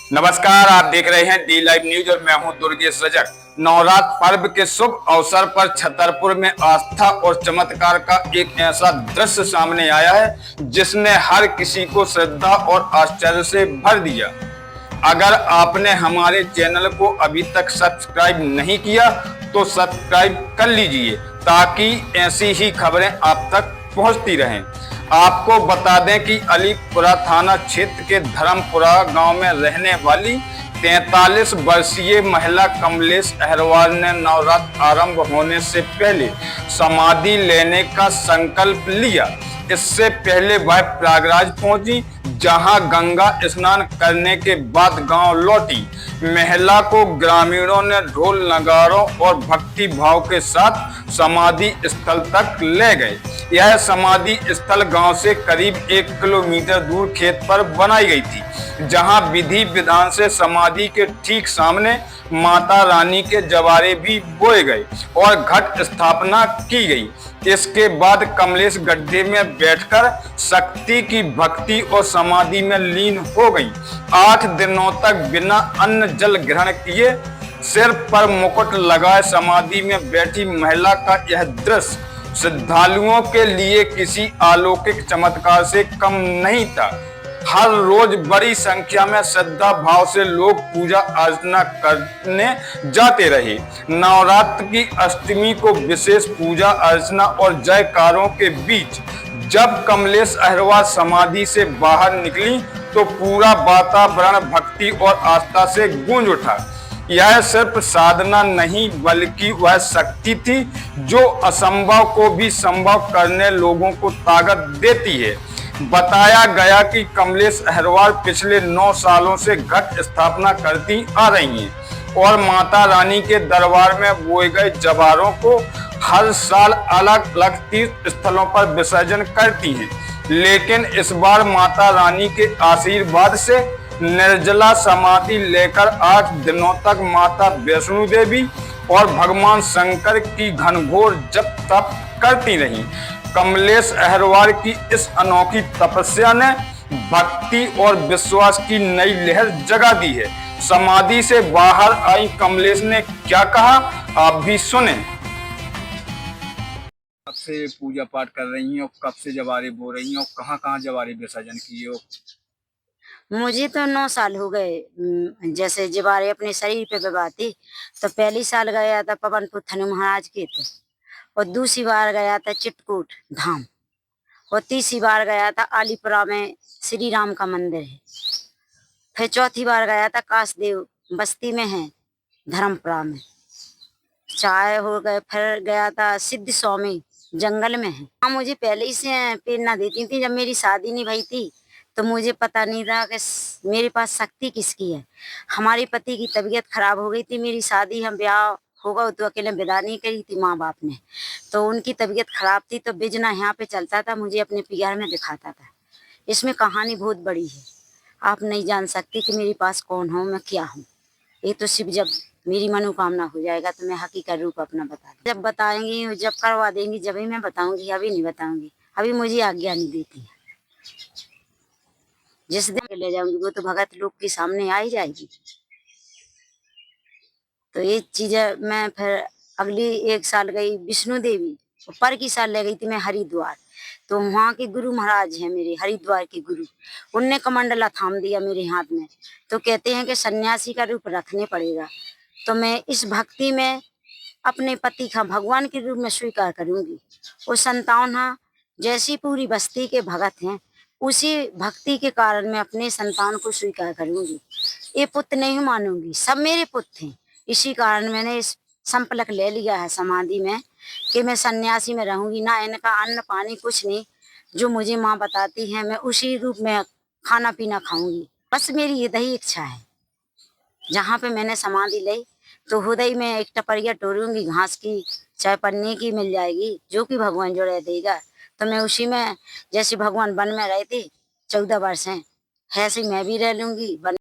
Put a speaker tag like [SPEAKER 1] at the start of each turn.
[SPEAKER 1] नमस्कार, आप देख रहे हैं डी लाइव न्यूज और मैं हूं दुर्गेश रजक। नवरात्र पर्व के शुभ अवसर पर छतरपुर में आस्था और चमत्कार का एक ऐसा दृश्य सामने आया है जिसने हर किसी को श्रद्धा और आश्चर्य से भर दिया। अगर आपने हमारे चैनल को अभी तक सब्सक्राइब नहीं किया तो सब्सक्राइब कर लीजिए ताकि ऐसी ही खबरें आप तक पहुंचती रहें। आपको बता दें कि अलीपुरा थाना क्षेत्र के धर्मपुरा गांव में रहने वाली 43 वर्षीय महिला कमलेश अहरवाल ने नवरात्र आरंभ होने से पहले समाधि लेने का संकल्प लिया। इससे पहले वह प्रयागराज पहुंची, जहां गंगा स्नान करने के बाद गांव लौटी। महिला को ग्रामीणों ने ढोल नगारों और भक्ति भाव के साथ समाधि स्थल तक ले गए। यह समाधि स्थल गांव से करीब 1 किलोमीटर दूर खेत पर बनाई गई थी, जहां विधि विधान से समाधि के ठीक सामने माता रानी के जवारे भी बोए गए और घट स्थापना की गई। इसके बाद कमलेश गड्ढे में बैठकर शक्ति की भक्ति और समाधि में लीन हो गई। 8 दिनों तक बिना अन्न जल ग्रहण किए सिर पर मुकुट लगाए समाधि में बैठी महिला का यह दृश्य श्रद्धालुओं के लिए किसी अलौकिक चमत्कार से कम नहीं था। हर रोज बड़ी संख्या में श्रद्धा भाव से लोग पूजा अर्चना करने जाते रहे। नवरात्र की अष्टमी को विशेष पूजा अर्चना और जयकारों के बीच जब कमलेश अहरवाल समाधि से बाहर निकली तो पूरा वातावरण भक्ति और आस्था से गूंज उठा। यह सिर्फ साधना नहीं बल्कि वह शक्ति थी जो असंभव को भी संभव करने लोगों को ताकत देती है। बताया गया कि कमलेश अहरवाल पिछले 9 सालों से घट स्थापना करती आ रही हैं और माता रानी के दरबार में बोए गए जवारों को हर साल अलग अलग तीर्थ स्थलों पर विसर्जन करती हैं। लेकिन इस बार माता रानी के आशीर्वाद से निर्जला समाधि लेकर 8 दिनों तक माता वैष्णो देवी और भगवान शंकर की घनघोर जप तप करती रहीं। कमलेश अहरवाल की इस अनोखी तपस्या ने भक्ति और विश्वास की नई लहर जगा दी है। समाधि से बाहर आई कमलेश ने क्या कहा, आप भी सुने। कब से पूजा पाठ कर रही हैं और कब से जवारे बो रही हैं और कहाँ कहाँ जवारे विसर्जन किए हो?
[SPEAKER 2] मुझे तो 9 साल हो गए। जैसे जवारे अपने शरीर पे बबाती तो पहली साल गया था पवनपुर थनु महाराज के थे, और दूसरी बार गया था चित्रकूट धाम, और तीसरी बार गया था अलीपुरा में श्री राम का मंदिर है। फिर चौथी बार गया था कासदेव बस्ती में है धर्मपुरा में चाय हो गए। फिर गया था सिद्ध स्वामी जंगल में है। हाँ, मुझे पहले ही से प्रेरणा देती थी। जब मेरी शादी नहीं भई थी तो मुझे पता नहीं था कि मेरे पास शक्ति किसकी है। हमारे पति की तबीयत खराब हो गई थी, मेरी शादी हम ब्याह होगा तो अकेले विदा नहीं करी थी माँ बाप ने, तो उनकी तबीयत खराब थी तो बिजना यहाँ पे चलता था, मुझे अपने पीआर में दिखाता था। इसमें कहानी बहुत बड़ी है, आप नहीं जान सकती कि मेरे पास कौन हूँ, मैं क्या हूँ। ये तो सिर्फ जब मेरी मनोकामना हो जाएगा तो मैं हकीकत रूप अपना बता दूँ। जब बताएंगी, जब करवा देंगी जब ही मैं बताऊंगी, अभी नहीं बताऊंगी। अभी मुझे आज्ञा नहीं देती है। जिस दिन ले जाऊंगी वो तो भगत लोग के सामने आ ही जाएगी। तो ये चीजें मैं फिर अगली 1 साल गई विष्णु देवी, पर की साल ले गई थी मैं हरिद्वार। तो वहाँ के गुरु महाराज हैं मेरे, हरिद्वार के गुरु, उनने कमंडला थाम दिया मेरे हाथ में। तो कहते हैं कि सन्यासी का रूप रखने पड़ेगा। तो मैं इस भक्ति में अपने पति का भगवान के रूप में स्वीकार करूंगी। वो संतान हाँ जैसी पूरी बस्ती के भगत हैं, उसी भक्ति के कारण मैं अपने संतान को स्वीकार करूंगी। ये पुत्र नहीं मानूंगी, सब मेरे पुत्र हैं। इसी कारण मैंने इस संपलक ले लिया है समाधि में कि मैं सन्यासी में रहूंगी, ना इनका अन्न पानी कुछ नहीं। जो मुझे माँ बताती है मैं उसी रूप में खाना पीना खाऊंगी। बस मेरी यही इच्छा है। जहाँ पे मैंने समाधि ली तो हृदय में एक टपरिया टोरूंगी घास की, चाहे पन्नी की मिल जाएगी, जो कि भगवान जो रह देगा। तो मैं उसी में, जैसे भगवान वन में रहे थे 14 वर्ष हैं, ऐसे मैं भी रह लूंगी वन।